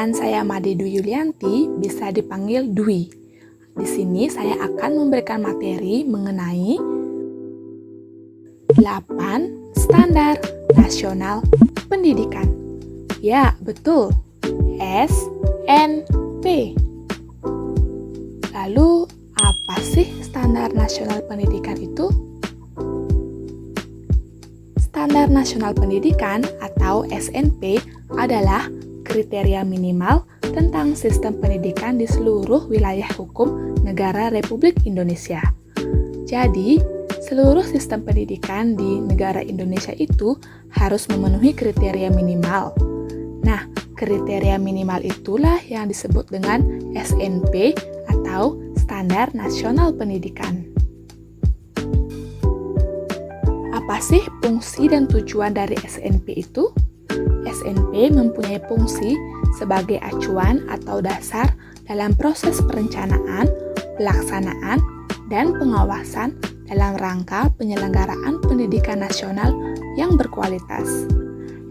Perkenalkan, saya Made Dwi Yulianti, bisa dipanggil Dwi. Di sini saya akan memberikan materi mengenai 8 standar nasional pendidikan. Ya, betul. SNP. Lalu, apa sih standar nasional pendidikan itu? Standar Nasional Pendidikan atau SNP adalah kriteria minimal tentang sistem pendidikan di seluruh wilayah hukum negara Republik Indonesia. Jadi, seluruh sistem pendidikan di negara Indonesia itu harus memenuhi kriteria minimal. Nah, kriteria minimal itulah yang disebut dengan SNP atau Standar Nasional Pendidikan. Apa sih fungsi dan tujuan dari SNP itu? SNP mempunyai fungsi sebagai acuan atau dasar dalam proses perencanaan, pelaksanaan, dan pengawasan dalam rangka penyelenggaraan pendidikan nasional yang berkualitas.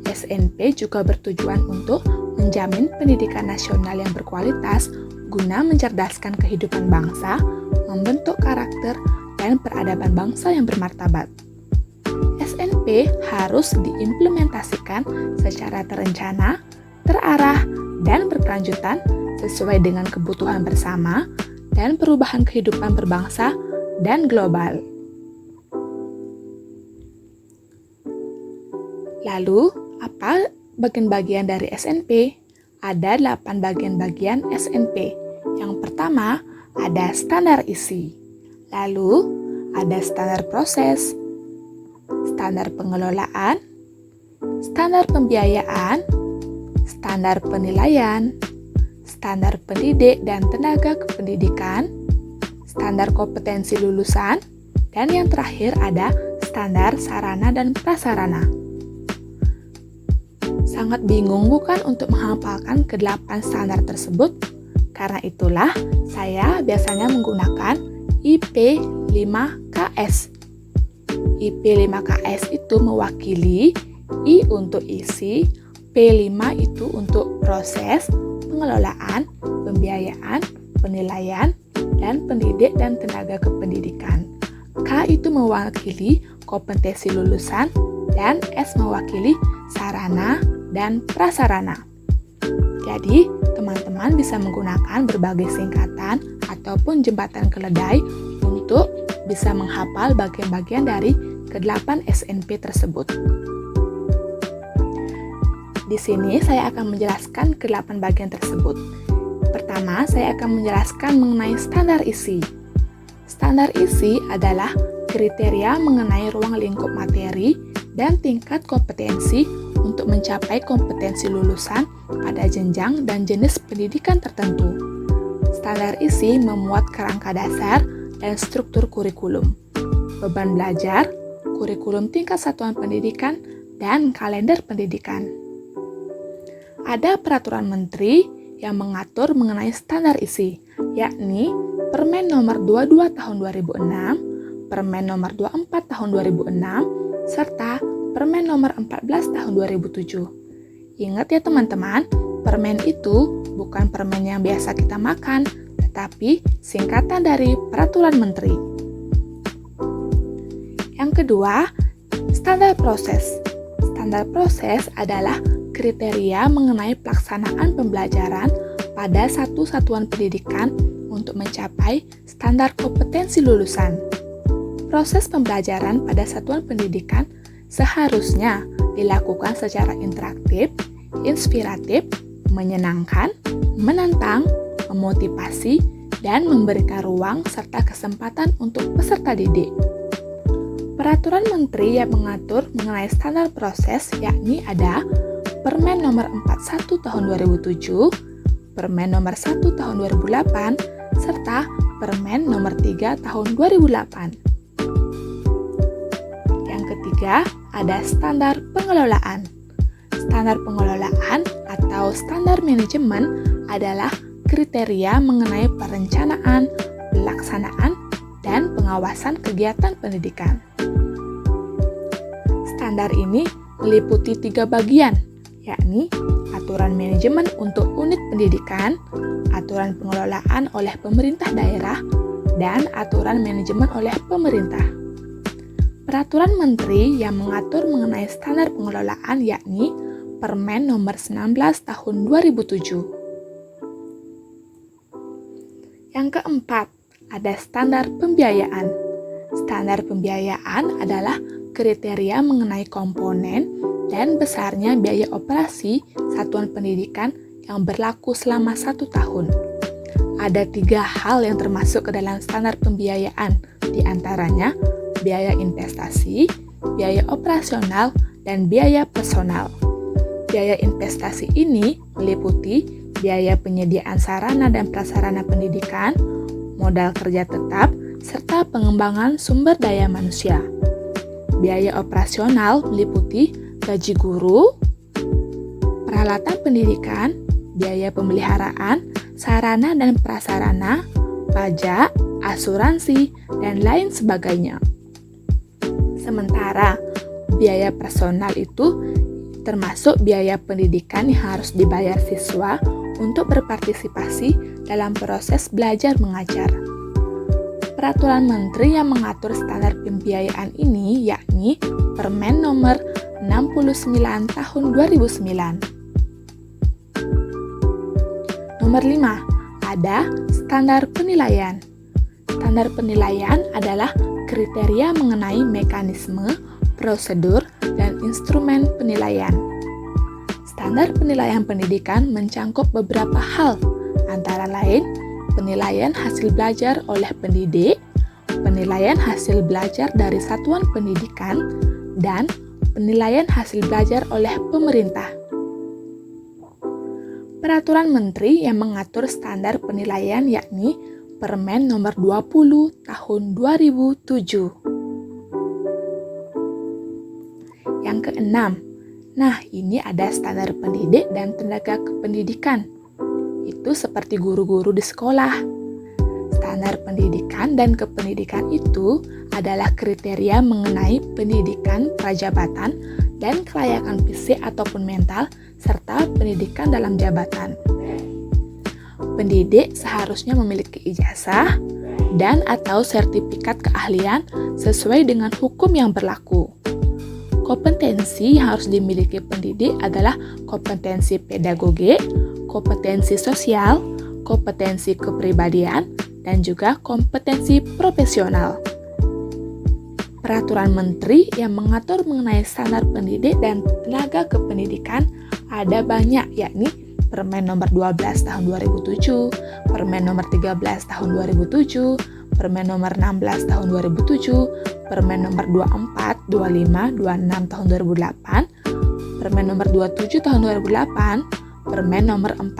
SNP juga bertujuan untuk menjamin pendidikan nasional yang berkualitas guna mencerdaskan kehidupan bangsa, membentuk karakter, dan peradaban bangsa yang bermartabat. SNP harus diimplementasikan secara terencana, terarah, dan berkelanjutan sesuai dengan kebutuhan bersama dan perubahan kehidupan berbangsa dan global. Lalu, apa bagian-bagian dari SNP? Ada 8 bagian-bagian SNP. Yang pertama, ada standar isi. Lalu, ada standar proses, standar pengelolaan, standar pembiayaan, standar penilaian, standar pendidik dan tenaga kependidikan, standar kompetensi lulusan, dan yang terakhir ada standar sarana dan prasarana. Sangat bingung bukan untuk menghafalkan ke-8 standar tersebut? Karena itulah saya biasanya menggunakan IP 5KS. IP 5KS itu mewakili I untuk isi, P5 itu untuk proses, pengelolaan, pembiayaan, penilaian, dan pendidik dan tenaga kependidikan. K itu mewakili kompetensi lulusan, dan S mewakili sarana dan prasarana. Jadi, teman-teman bisa menggunakan berbagai singkatan ataupun jembatan keledai untuk bisa menghafal bagian-bagian dari ke-8 SNP tersebut. Di sini saya akan menjelaskan ke-8 bagian tersebut. Pertama, saya akan menjelaskan mengenai standar isi. Standar isi adalah kriteria mengenai ruang lingkup materi dan tingkat kompetensi untuk mencapai kompetensi lulusan pada jenjang dan jenis pendidikan tertentu. Standar isi memuat kerangka dasar dan struktur kurikulum, beban belajar, kurikulum tingkat satuan pendidikan, dan kalender pendidikan. Ada peraturan menteri yang mengatur mengenai standar isi, yakni Permen nomor 22 tahun 2006, Permen nomor 24 tahun 2006, serta Permen nomor 14 tahun 2007. Ingat ya teman-teman, permen itu bukan permen yang biasa kita makan, tetapi singkatan dari peraturan menteri. Yang kedua, standar proses. Standar proses adalah kriteria mengenai pelaksanaan pembelajaran pada satu satuan pendidikan untuk mencapai standar kompetensi lulusan. Proses pembelajaran pada satuan pendidikan seharusnya dilakukan secara interaktif, inspiratif, menyenangkan, menantang, memotivasi, dan memberikan ruang serta kesempatan untuk peserta didik. Peraturan menteri yang mengatur mengenai standar proses yakni ada Permen nomor 41 tahun 2007, Permen nomor 1 tahun 2008, serta Permen nomor 3 tahun 2008. Yang ketiga, ada standar pengelolaan. Standar pengelolaan atau standar manajemen adalah kriteria mengenai perencanaan, pelaksanaan, dan pengawasan kegiatan pendidikan. Standar ini meliputi 3 bagian, yakni aturan manajemen untuk unit pendidikan, aturan pengelolaan oleh pemerintah daerah, dan aturan manajemen oleh pemerintah. Peraturan Menteri yang mengatur mengenai standar pengelolaan yakni Permen Nomor 19 Tahun 2007. Yang keempat, ada standar pembiayaan. Standar pembiayaan adalah kriteria mengenai komponen dan besarnya biaya operasi satuan pendidikan yang berlaku selama 1 tahun. Ada 3 hal yang termasuk ke dalam standar pembiayaan, di antaranya biaya investasi, biaya operasional, dan biaya personal. Biaya investasi ini meliputi biaya penyediaan sarana dan prasarana pendidikan, modal kerja tetap, serta pengembangan sumber daya manusia. Biaya operasional meliputi gaji guru, peralatan pendidikan, biaya pemeliharaan, sarana dan prasarana, pajak, asuransi, dan lain sebagainya. Sementara biaya personal itu termasuk biaya pendidikan yang harus dibayar siswa untuk berpartisipasi dalam proses belajar mengajar. Peraturan Menteri yang mengatur standar pembiayaan ini yakni Permen Nomor 69 Tahun 2009. Nomor 5, ada standar penilaian. Standar penilaian adalah kriteria mengenai mekanisme, prosedur, dan instrumen penilaian. Standar penilaian pendidikan mencangkup beberapa hal, antara lain penilaian hasil belajar oleh pendidik, penilaian hasil belajar dari satuan pendidikan, dan penilaian hasil belajar oleh pemerintah. Peraturan Menteri yang mengatur standar penilaian yakni Permen Nomor 20 Tahun 2007. Yang keenam, ini ada standar pendidik dan tenaga kependidikan. Itu seperti guru-guru di sekolah. Standar pendidikan dan kependidikan itu adalah kriteria mengenai pendidikan prajabatan dan kelayakan fisik ataupun mental, serta pendidikan dalam jabatan. Pendidik seharusnya memiliki ijazah dan atau sertifikat keahlian sesuai dengan hukum yang berlaku. Kompetensi yang harus dimiliki pendidik adalah kompetensi pedagogik, kompetensi sosial, kompetensi kepribadian, dan juga kompetensi profesional. Peraturan Menteri yang mengatur mengenai standar pendidik dan tenaga kependidikan ada banyak, yakni Permen Nomor 12 Tahun 2007, Permen Nomor 13 Tahun 2007, Permen Nomor 16 Tahun 2007, Permen Nomor 24, 25, 26 Tahun 2008, Permen Nomor 27 Tahun 2008, Permen Nomor 40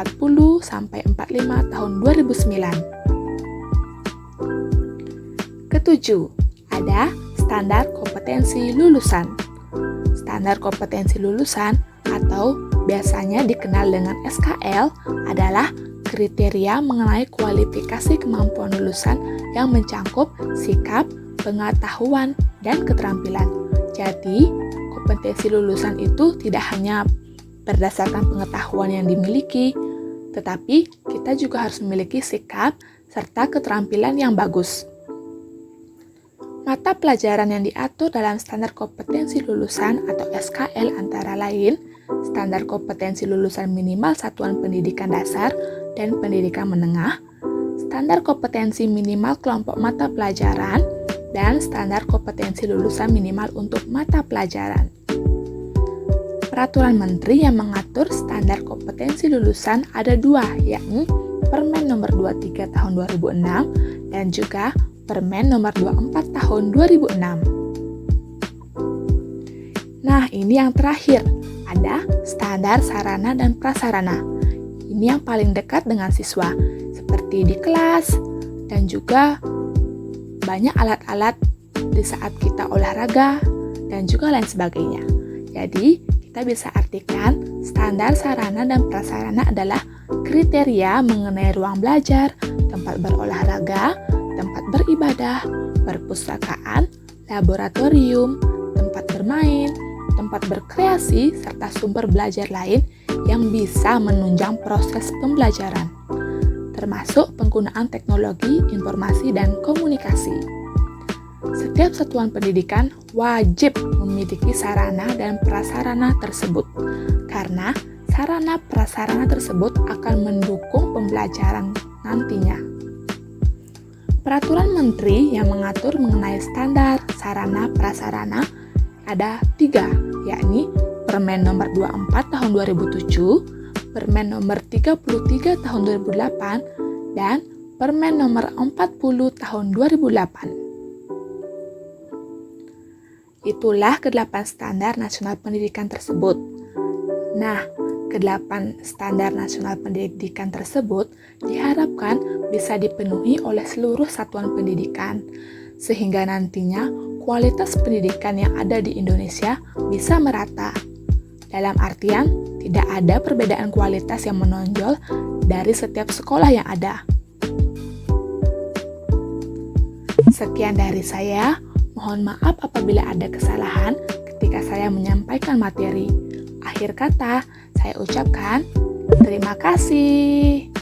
sampai 45 Tahun 2009. Ketujuh, ada standar kompetensi lulusan. Standar kompetensi lulusan atau biasanya dikenal dengan SKL adalah kriteria mengenai kualifikasi kemampuan lulusan yang mencangkup sikap, pengetahuan, dan keterampilan. Jadi, kompetensi lulusan itu tidak hanya berdasarkan pengetahuan yang dimiliki, tetapi kita juga harus memiliki sikap serta keterampilan yang bagus. Mata pelajaran yang diatur dalam standar kompetensi lulusan atau SKL antara lain standar kompetensi lulusan minimal satuan pendidikan dasar dan pendidikan menengah, standar kompetensi minimal kelompok mata pelajaran, dan standar kompetensi lulusan minimal untuk mata pelajaran. Peraturan Menteri yang mengatur standar kompetensi lulusan ada 2, yakni Permen Nomor 23 Tahun 2006 dan juga Permen Nomor 24 Tahun 2006. Ini yang terakhir, ada standar sarana dan prasarana. Ini yang paling dekat dengan siswa, seperti di kelas dan juga banyak alat-alat di saat kita olahraga dan juga lain sebagainya. Jadi, kita bisa artikan standar sarana dan prasarana adalah kriteria mengenai ruang belajar, tempat berolahraga, tempat beribadah, perpustakaan, laboratorium, tempat bermain, tempat berkreasi, serta sumber belajar lain yang bisa menunjang proses pembelajaran, termasuk penggunaan teknologi, informasi, dan komunikasi. Setiap satuan pendidikan wajib memiliki sarana dan prasarana tersebut, karena sarana prasarana tersebut akan mendukung pembelajaran nantinya. Peraturan Menteri yang mengatur mengenai standar sarana prasarana ada 3, yakni Permen nomor 24 tahun 2007, Permen nomor 33 tahun 2008, dan Permen nomor 40 tahun 2008. Itulah ke-8 standar nasional pendidikan tersebut. Nah, ke-8 standar nasional pendidikan tersebut diharapkan bisa dipenuhi oleh seluruh satuan pendidikan, sehingga nantinya kualitas pendidikan yang ada di Indonesia bisa merata. Dalam artian, tidak ada perbedaan kualitas yang menonjol dari setiap sekolah yang ada. Sekian dari saya. Mohon maaf apabila ada kesalahan ketika saya menyampaikan materi. Akhir kata, saya ucapkan terima kasih.